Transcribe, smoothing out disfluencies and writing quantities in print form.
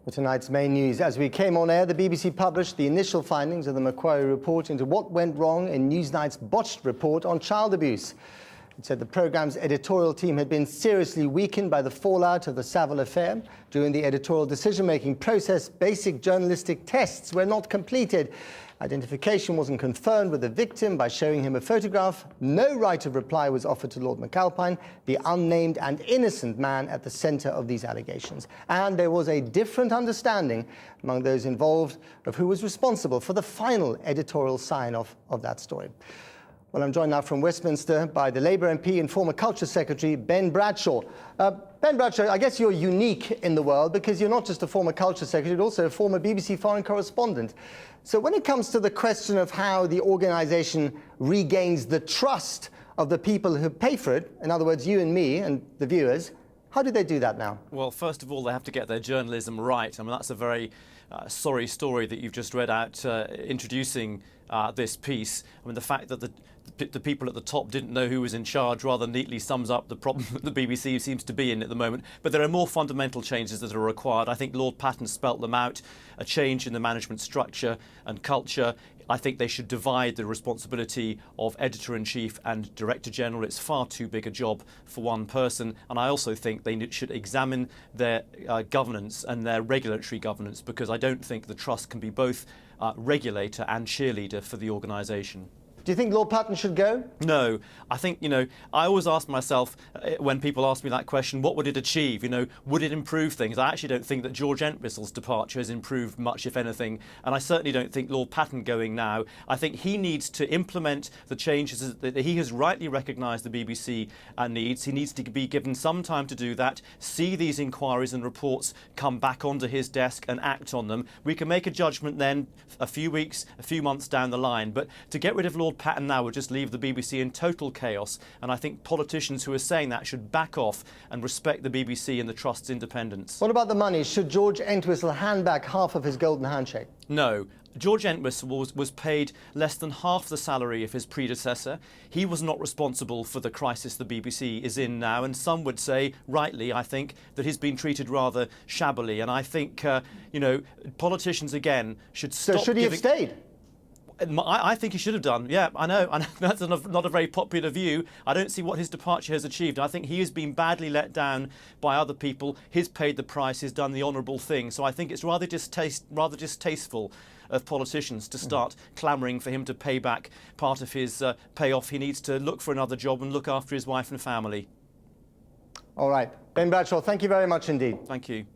For tonight's main news, as we came on air, the BBC published the initial findings of the McQuarrie report into what went wrong in Newnight's botched report on child abuse. It said the programme's editorial team had been seriously weakened by the fallout of the Savile affair. During the editorial decision-making process, basic journalistic tests were not completed. Identification wasn't confirmed with the victim by showing him a photograph. No right of reply was offered to Lord McAlpine, the unnamed and innocent man at the centre of these allegations. And there was a different understanding among those involved of who was responsible for the final editorial sign-off of that story. Well, I'm joined now from Westminster by the Labour MP and former Culture Secretary, Ben Bradshaw. Ben Bradshaw, I guess you're unique in the world because you're not just a former Culture Secretary, but also a former BBC foreign correspondent. So when it comes to the question of how the organisation regains the trust of the people who pay for it, in other words, you and me and the viewers, how do they do that now? Well, first of all, they have to get their journalism right. I mean, that's a very sorry story that you've just read out introducing this piece. I mean, the fact that the people at the top didn't know who was in charge rather neatly sums up the problem that the BBC seems to be in at the moment. But there are more fundamental changes that are required. I think Lord Patten spelt them out, a change in the management structure and culture. I think they should divide the responsibility of Editor-in-Chief and Director-General. It's far too big a job for one person. And I also think they should examine their governance and their regulatory governance, because I don't think the Trust can be both regulator and cheerleader for the organisation. Do you think Lord Patten should go? No. I think, I always ask myself when people ask me that question, what would it achieve? Would it improve things? I actually don't think that George Entwistle's departure has improved much, if anything. And I certainly don't think Lord Patten going now. I think he needs to implement the changes that he has rightly recognised the BBC needs. He needs to be given some time to do that, see these inquiries and reports come back onto his desk and act on them. We can make a judgment then a few weeks, a few months down the line. But to get rid of Lord Patten now would just leave the BBC in total chaos, and I think politicians who are saying that should back off and respect the BBC and the Trust's independence. What about the money? Should George Entwistle hand back half of his golden handshake? No. George Entwistle was paid less than half the salary of his predecessor. He was not responsible for the crisis the BBC is in now, and some would say, rightly, I think, that he's been treated rather shabbily. And I think, politicians, again, should stop. So should he have stayed? I think he should have done. Yeah, I know. And that's not a very popular view. I don't see what his departure has achieved. I think he has been badly let down by other people. He's paid the price. He's done the honourable thing. So I think it's rather distasteful of politicians to start clamouring for him to pay back part of his payoff. He needs to look for another job and look after his wife and family. All right. Ben Bradshaw, thank you very much indeed. Thank you.